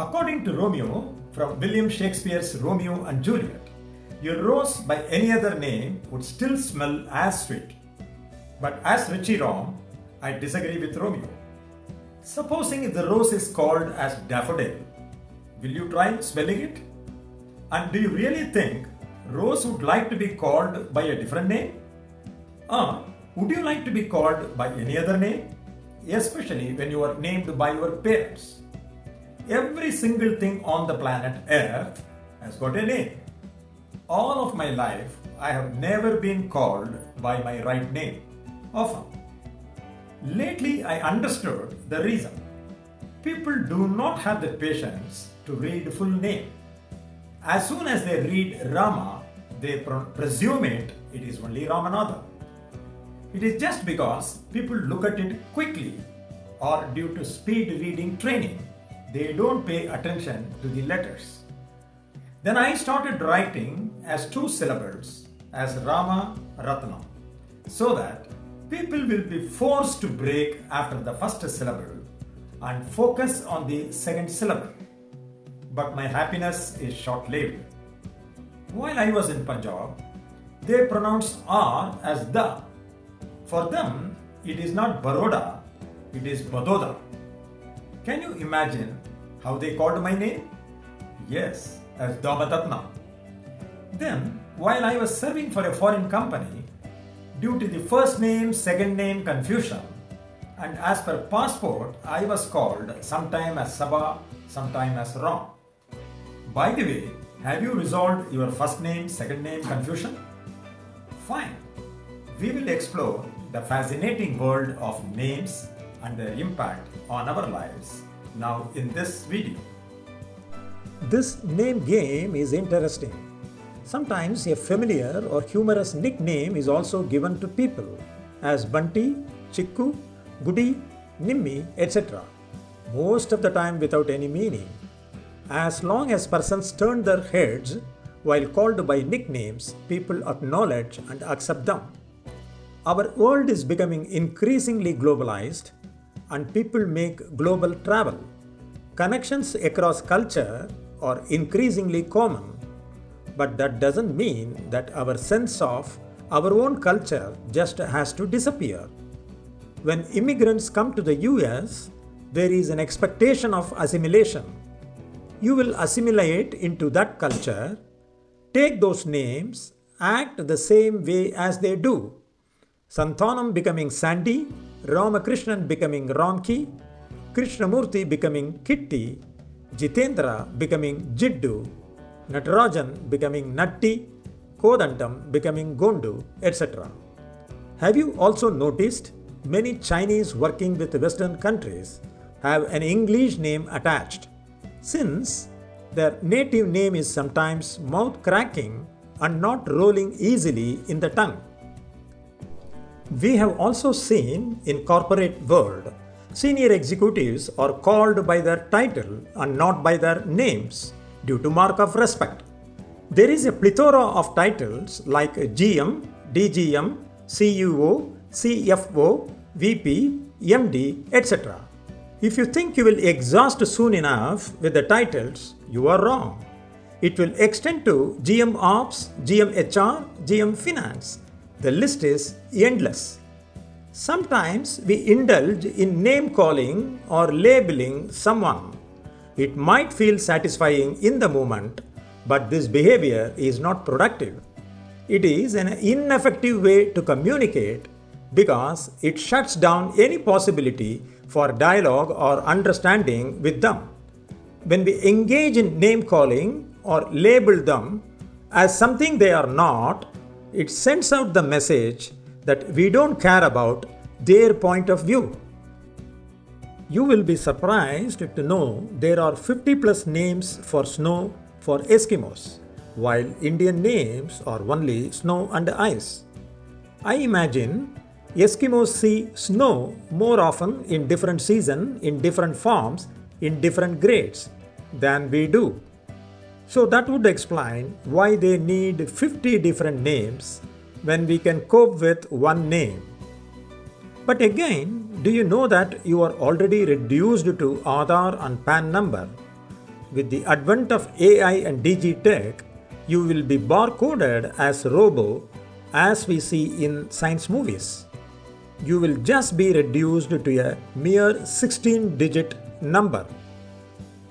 According to Romeo, from William Shakespeare's Romeo and Juliet, your rose by any other name would still smell as sweet. But as Richie Rom, I disagree with Romeo. Supposing if the rose is called as daffodil, will you try smelling it? And do you really think Rose would like to be called by a different name? Or would you like to be called by any other name? Especially when you are named by your parents. Every single thing on the planet Earth has got a name. All of my life, I have never been called by my right name. Often. Lately, I understood the reason. People do not have the patience to read the full name. As soon as they read Rama, they presume it is only Ramanathan. It is just because people look at it quickly or due to speed reading training, they don't pay attention to the letters. Then I started writing as 2 syllables as Rama Ratnam so that people will be forced to break after the first syllable and focus on the second syllable. But my happiness is short-lived. While I was in Punjab, they pronounce R as Da. For them, it is not Baroda, it is Badoda. Can you imagine how they called my name? Yes, as Damatatna. Then, while I was serving for a foreign company, due to the first name, second name confusion, and as per passport, I was called sometime as Sabha, sometime as Ram. By the way, have you resolved your first name, second name confusion? Fine. We will explore the fascinating world of names and their impact on our lives now in this video. This name game is interesting. Sometimes a familiar or humorous nickname is also given to people as Bunty, Chikku, Goody, Nimmi, etc. Most of the time without any meaning. As long as persons turn their heads while called by nicknames, people acknowledge and accept them. Our world is becoming increasingly globalized and people make global travel. Connections across culture are increasingly common, but that doesn't mean that our sense of our own culture just has to disappear. When immigrants come to the US, there is an expectation of assimilation. You will assimilate into that culture, take those names, act the same way as they do. Santhanam becoming Sandy, Ramakrishnan becoming Ramki, Krishnamurti becoming Kitty, Jitendra becoming Jiddu, Natarajan becoming Natti, Kodantam becoming Gondu, etc. Have you also noticed many Chinese working with Western countries have an English name attached, since their native name is sometimes mouth-cracking and not rolling easily in the tongue. We have also seen in corporate world, senior executives are called by their title and not by their names due to mark of respect. There is a plethora of titles like GM, DGM, CEO, CFO, VP, MD, etc. If you think you will exhaust soon enough with the titles, you are wrong. It will extend to GM Ops, GM HR, GM Finance. The list is endless. Sometimes we indulge in name calling or labeling someone. It might feel satisfying in the moment, but this behavior is not productive. It is an ineffective way to communicate because it shuts down any possibility for dialogue or understanding with them. When we engage in name calling or label them as something they are not, it sends out the message that we don't care about their point of view. You will be surprised to know there are 50 plus names for snow for Eskimos, while Indian names are only snow and ice. I imagine Eskimos see snow more often in different seasons, in different forms, in different grades than we do. So that would explain why they need 50 different names when we can cope with one name. But again, do you know that you are already reduced to Aadhaar and PAN number? with the advent of AI and DG tech, you will be barcoded as robo as we see in science movies. You will just be reduced to a mere 16-digit number.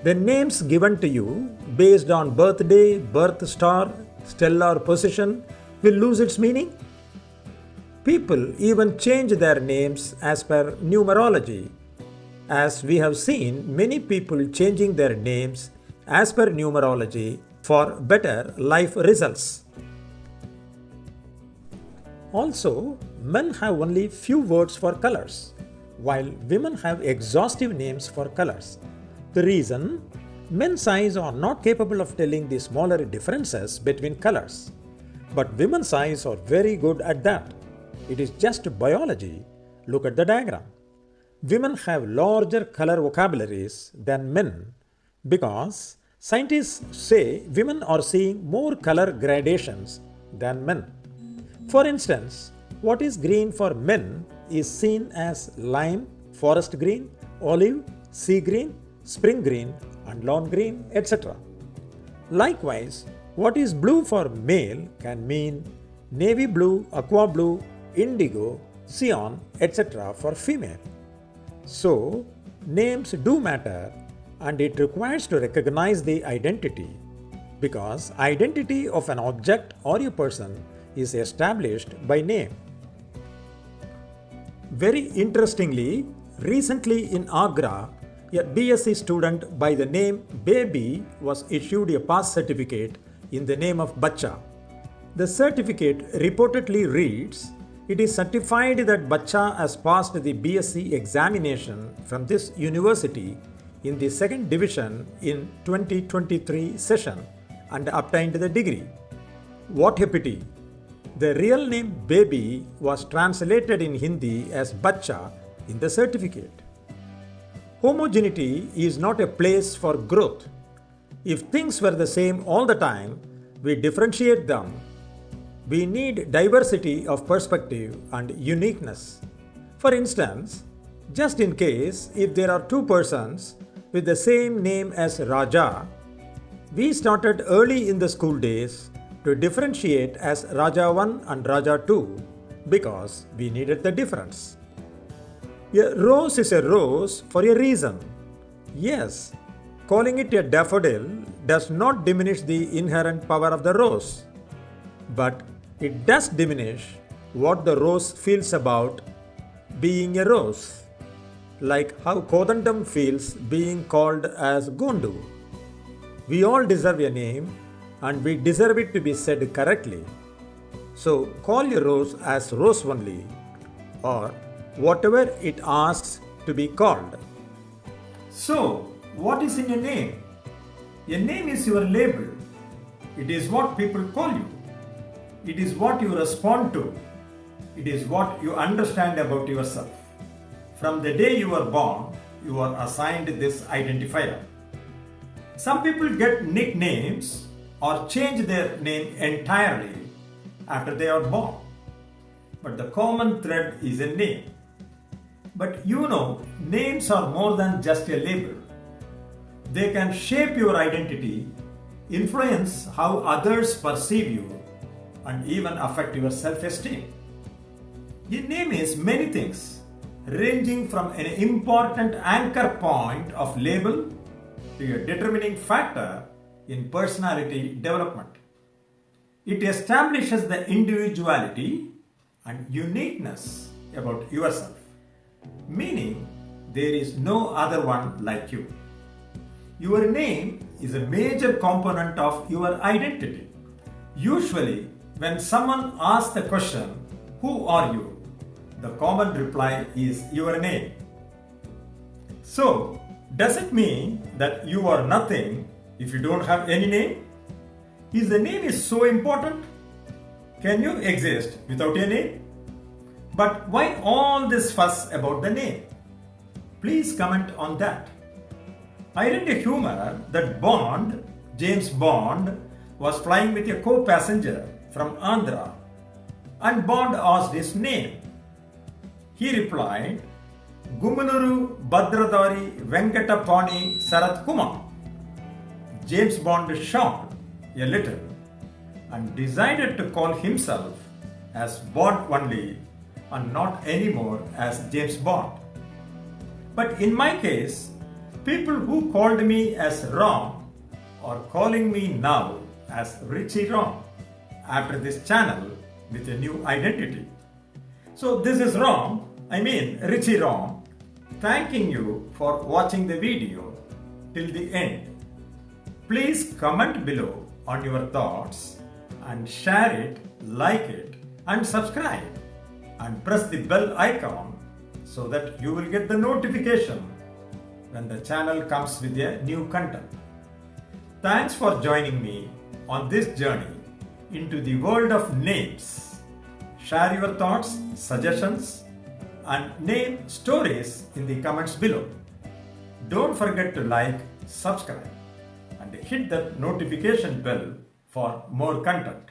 The names given to you based on birthday, birth star, stellar position will lose its meaning. People even change their names as per numerology, as we have seen many people changing their names as per numerology for better life results. Also, men have only few words for colors, while women have exhaustive names for colors. The reason? Men's eyes are not capable of telling the smaller differences between colors, but women's eyes are very good at that. It is just biology. Look at the diagram. Women have larger color vocabularies than men because scientists say women are seeing more color gradations than men. For instance, what is green for men is seen as lime, forest green, olive, sea green, spring green, and lawn green, etc. Likewise, what is blue for male can mean navy blue, aqua blue, indigo, cyan, etc. for female. So, names do matter, and it requires to recognize the identity, because identity of an object or a person is established by name. Very interestingly, recently in Agra, a BSc student by the name Baby was issued a pass certificate in the name of Bacha. The certificate reportedly reads, "It is certified that Bacha has passed the BSc examination from this university in the second division in 2023 session and obtained the degree." What a pity! The real name Baby was translated in Hindi as Bacha in the certificate. Homogeneity is not a place for growth. If things were the same all the time, we differentiate them. We need diversity of perspective and uniqueness. For instance, just in case if there are two persons with the same name as Raja, we started early in the school days to differentiate as Raja 1 and Raja 2 because we needed the difference. A rose is a rose for a reason. Yes, calling it a daffodil does not diminish the inherent power of the rose, but it does diminish what the rose feels about being a rose, like how Kodandam feels being called as Gondu. We all deserve a name, and we deserve it to be said correctly. So call your rose as rose only, or whatever it asks to be called. So, what is in a name? A name is your label. It is what people call you. It is what you respond to. It is what you understand about yourself. From the day you are born, you are assigned this identifier. Some people get nicknames or change their name entirely after they are born. But the common thread is a name. But you know, names are more than just a label. They can shape your identity, influence how others perceive you, and even affect your self-esteem. A name is many things, ranging from an important anchor point of label to a determining factor in personality development. It establishes the individuality and uniqueness about yourself, meaning there is no other one like you. Your name is a major component of your identity. Usually, when someone asks the question, "Who are you?" the common reply is your name. So, does it mean that you are nothing if you don't have any name? Is the name so important? Can you exist without a name? But why all this fuss about the name? Please comment on that. I read a humor that James Bond, was flying with a co-passenger from Andhra, and Bond asked his name. He replied, "Gumanuru Badradari Venkatapani Sarat Kumar." James Bond Sean a little and decided to call himself as Bond only and not anymore as James Bond. But in my case, people who called me as Rom are calling me now as Richie Rom after this channel with a new identity. So this is Richie Rom, thanking you for watching the video till the end. Please comment below on your thoughts and share it, like it and subscribe and press the bell icon so that you will get the notification when the channel comes with a new content. Thanks for joining me on this journey into the world of names. Share your thoughts, suggestions and name stories in the comments below. Don't forget to like, subscribe and hit that notification bell for more content.